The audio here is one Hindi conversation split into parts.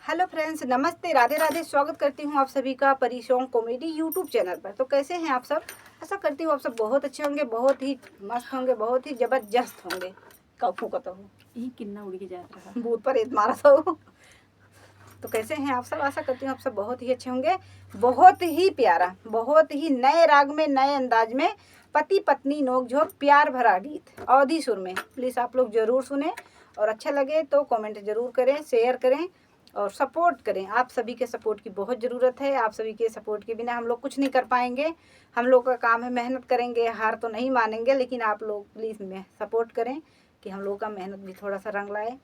हेलो फ्रेंड्स, नमस्ते, राधे राधे। स्वागत करती हूँ आप सभी का परी सॉन्ग कॉमेडी यूट्यूब चैनल पर। तो कैसे हैं आप सब? ऐसा करती हूँ आप सब बहुत अच्छे होंगे, बहुत ही मस्त होंगे, बहुत ही जबरदस्त होंगे। कफू का तो यही किन्ना उड़ के जाता है, भूत पर मारा तो कैसे हैं आप सब? आशा करती हूँ आप सब बहुत ही अच्छे होंगे। बहुत ही प्यारा, बहुत ही नए राग में, नए अंदाज में पति पत्नी नोकझोंक प्यार भरा गीत अवधी सुर में। प्लीज़ आप लोग ज़रूर सुने और अच्छा लगे तो कमेंट ज़रूर करें, शेयर करें और सपोर्ट करें। आप सभी के सपोर्ट की बहुत ज़रूरत है। आप सभी के सपोर्ट के बिना हम लोग कुछ नहीं कर पाएंगे। हम लोग का काम है मेहनत करेंगे, हार तो नहीं मानेंगे, लेकिन आप लोग प्लीज़ में सपोर्ट करें कि हम लोग का मेहनत भी थोड़ा सा रंग लाए।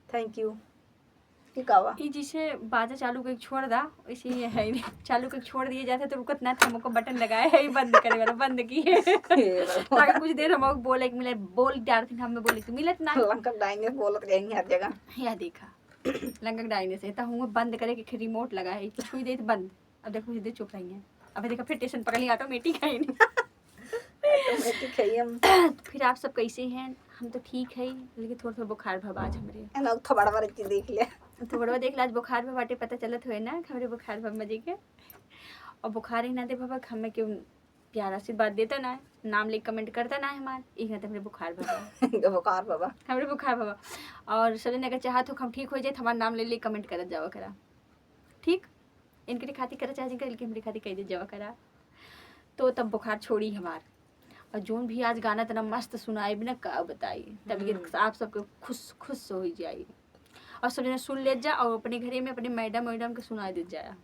Thank you. जिसे बाजा चालू करके छोड़ दा वैसे ही है चालू करके छोड़ दिए जाते तो रुकत ना था। हमको बटन लगाया है बंद करे वाला बंद किए ताकि कुछ देर हमको बोले कि मिले बोल डालती हमें बोले तो मिलत ना लंका डाइने बोलत रहेंगे हर जगह। या देखा लंका डाइने से तो हूँ बंद करे कि रिमोट लगा है छुई दे तो बंद। अब देखो कुछ देर चुप रही है। अब देखा फिर स्टेशन पकड़ ली ऑटोमेटिक है ऑटोमेटिक है हम। फिर आप सब कैसे हैं? हम तो ठीक है, लेकिन थोड़ा थोड़ा बुखार भव आज हमरे लोग थोड़ा बड़ा चीज देख लिया तो बड़वा देख ला आज बुखार में बाटे पता चलत हुए ना हमरे बुखार भव मजे के। और बुखार ही ना दे बाबा हमें क्यों प्यारा सी बात देता ना नाम लिख कमेंट करता ना हमार एक ना हमरे बुखार भव बुखार बाबा हमरे बुखार भव। और सजन अगर चाहत हो हम ठीक हो जाए हमारा नाम ले ले कमेंट करत जावा करा। ठीक इनके खातिर करे चाहे जिनके हमरे खातिर कह दे जावा करा तो तब बुखार छोड़ी हमार। और जोन भी आज गाना तना मस्त सुनाई भी ना का बताई तभी आप सबके खुश खुश हो जाए और सब जने सुन ले जा और अपने घरे में अपने मैडम के सुनाई दे जाया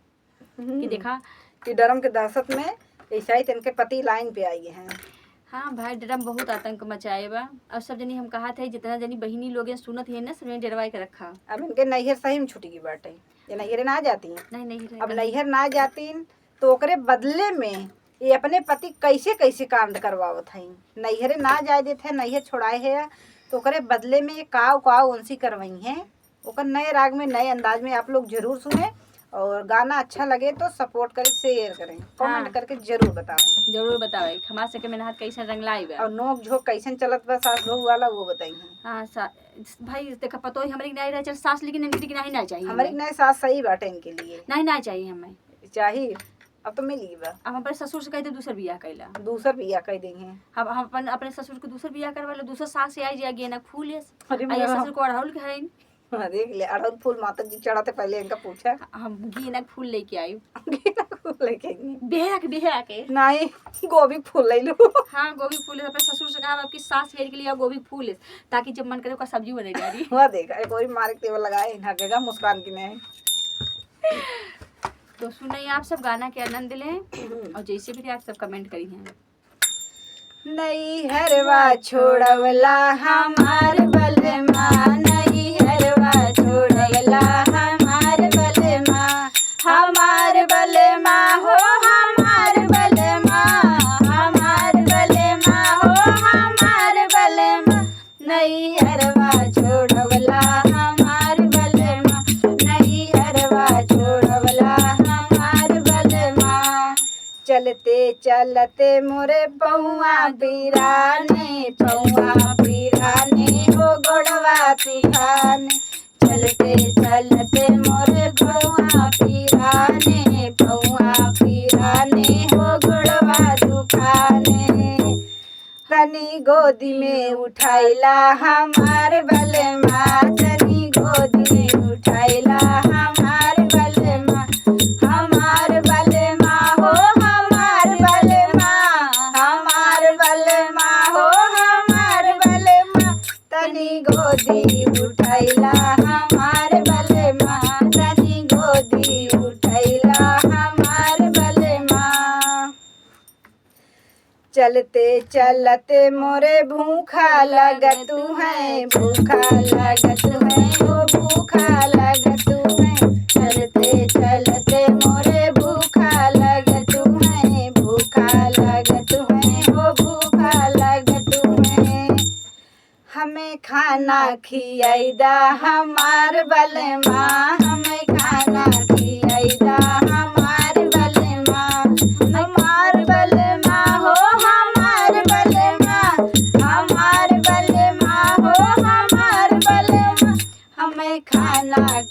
कि देखा कि डरम के दहशत में ऐसा ही इनके पति लाइन पे आई हैं। हाँ भाई डरम बहुत आतंक मचाए बा। और सब जनी हम कहा थे जितना जनी बहिनी लोग सुनत है ना सब डरवाई के रखा। अब इनके नैहर सही में छुटी की बाटे। ये नैहर ना जाती नहीं अब नैहर ना जाती तो ओकरे बदले में ये अपने पति कैसे कैसे कांड करवावत हई। नैहरे ना जाए देते, नैहर छोड़ाए है तो ओकरे बदले में ये काव उनसी करवाई हैं। ओकर नए राग में, नए अंदाज में आप लोग जरूर सुने और गाना अच्छा लगे तो सपोर्ट करें, शेयर करें, कमेंट करके जरूर बताएं। जरूर बतावे हमार सके मेहनत कैसे रंग लाई बा और नोक झोंक कैसे चलत बा सास बहू वाला वो बताइए। हाँ भाई देखा पतो ही हमारी नहीं रह सास लेकिन इनकी नहीं ना चाहिए हमारी नए सास सही बाटे इनके लिए नहीं ना चाहिए हमें चाहिए। अब तो मिली बा। अब हमारे ससुर से कहते दूसर बियाह कैला दूसर बियाह कह देंगे। हम अपने ससुर को दूसर बियाह करवा लो दूसर सास से आई जाएगी ना फूल है अरे ससुर को अड़हुल के है देख ले अड़हुल फूल माता जी चढ़ाते पहले इनका पूछा हम गेना फूल लेके आई लेके बिहार के नहीं गोभी फूल ले लो। हाँ गोभी फूल है अपने ससुर से कहा आपकी सास के लिए गोभी फूल है ताकि जब मन करे उसका सब्जी बने जा रही वह देखा एक और मारे तेवर लगाए हर जगह मुस्कान की ने। तो सुनिए आप सब गाना के आनंद लें और जैसे भी आप सब कमेंट करी हैं। नहीं हरवा छोड़वला हमार बलमा, नहीं हरवा छोड़वला हमार बलमा, हमार बलमा हो हमार बलमा, हमार बलमा हो हमार बलमा, नहीं हरवा छोड़वला हमार बलमा, नहीं हरवा छोड़वला हमार बलमा। चलते चलते मोरे पौआ पीराने हो गोड़वा पीराने, चलते चलते मोरे पौआ पीराने हो गोड़वा दुखाने। तनी गोदी में उठाइला हमार बलमा, तनी गोदी में उठाइला हमार बलमा, हमार बलमा हो हमार बलमा, हमार बलमा हो हमार बलमा, तनी गोदी उठाइला हमार बलमा, तनी गोदी उठाइला हमार बलमा। चलते चलते मोरे भूखा लगतू है, भूखा लगतू है, ओ भूखा लगतू है, चलते चलते मोरे भूखा लगतू है, भूखा लगतू है, ओ भूखा लगतू है। हमें खाना खियाइदा हमार बलमा, हमें खाना खियाइदा हमार बलमा, हमार बलमा हो हमार बलमा, हमार बलमा हो हमार बलमा।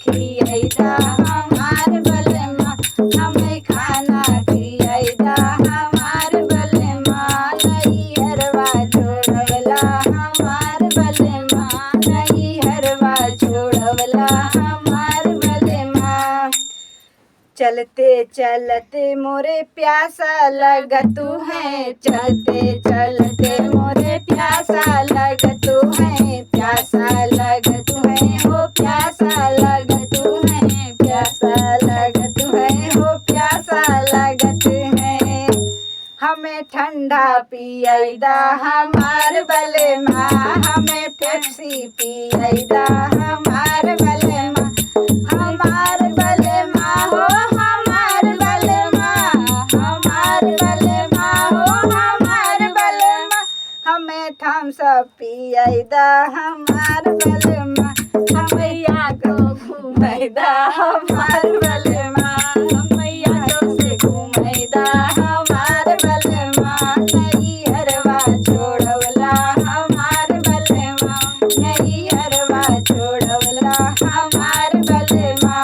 खियाइदा हमार बलमा, हमें खाना खियाइदा हमार बलमा, नैहरवा छोड़वला हमार बलमा, नैहरवा छोड़वला हमार बलमा। चलते चलते मोरे प्यासा लगतु है, चलते चलते मोरे प्यासा लगतु है, प्यासा लगतु है हो प्यासा लगतु है, प्यासा लगतु है हो प्यासा लगतु है। हमें ठंडा पियाइदा हमार बलमा, हमें पेप्सी पियाइदा हमार बलमा, हमार बलमा हो हमार बलमा, हमार बलमा हो हमार बलमा, हमें थम्स अप पियाइदा हमार बलमा, हमैया को घुमैदा हमार बलमा, हमैया को से घुमैदा हमार बलमा, नैहरवा छोड़वला हमार बलमा, नैहरवा छोड़वला हमार बलमा।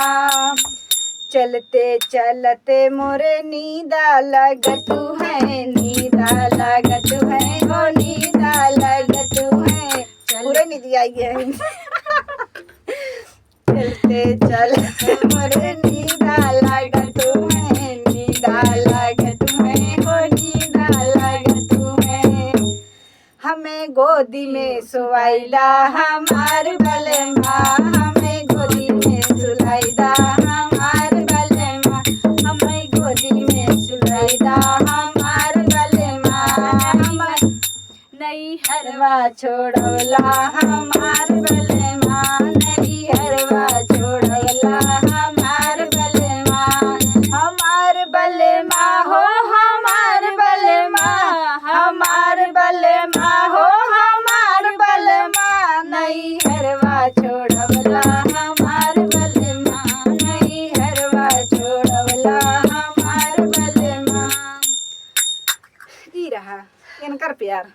चलते चलते मोरे नींदा लगतु है, नींदा लगतु है हो नींदा लगतु है, पूरे नींद आई है। चलते चलते मोरे नींदा लगतु है, नींदा लगतु है हो नींदा लगतु है। हमें गोदी में सुवाइदा हमार बलमा, हमें गोदी में सुलाइदा हमार बलमा, हमें गोदी में सुलाइदा हमार बलमा, हमार नैहरवा छोड़वला हमार बलमा, नैहरवा छोड़वला हमार बलमा, हमार बलमा हो हमार बलमा, हमार बलमा हो हमार बलमा, नैहरवा छोड़वला हमार बलमा, नैहरवा छोड़वला हमार बलमा। ई रहा इनकर प्यार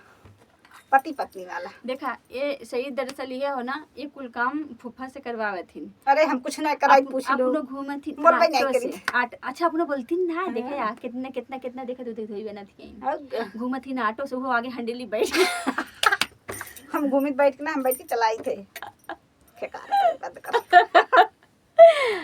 पति पत्नी वाला। देखा ये सही दरअसल ये हो ना, ये कुल काम फूफा से करवावे थी। अरे हम कुछ नहीं कराई, पूछ लो अपनो घूमत थी मोर पे नहीं आटो से करी। अच्छा अपनो बोलती ना, देखे यार कितना कितना कितना देखा तो धोई बना थी, घूमत थी ना ऑटो से, वो आगे हंडेली बैठ हम घूमित बैठ के ना, हम बैठ के चलाई थे। बंद कर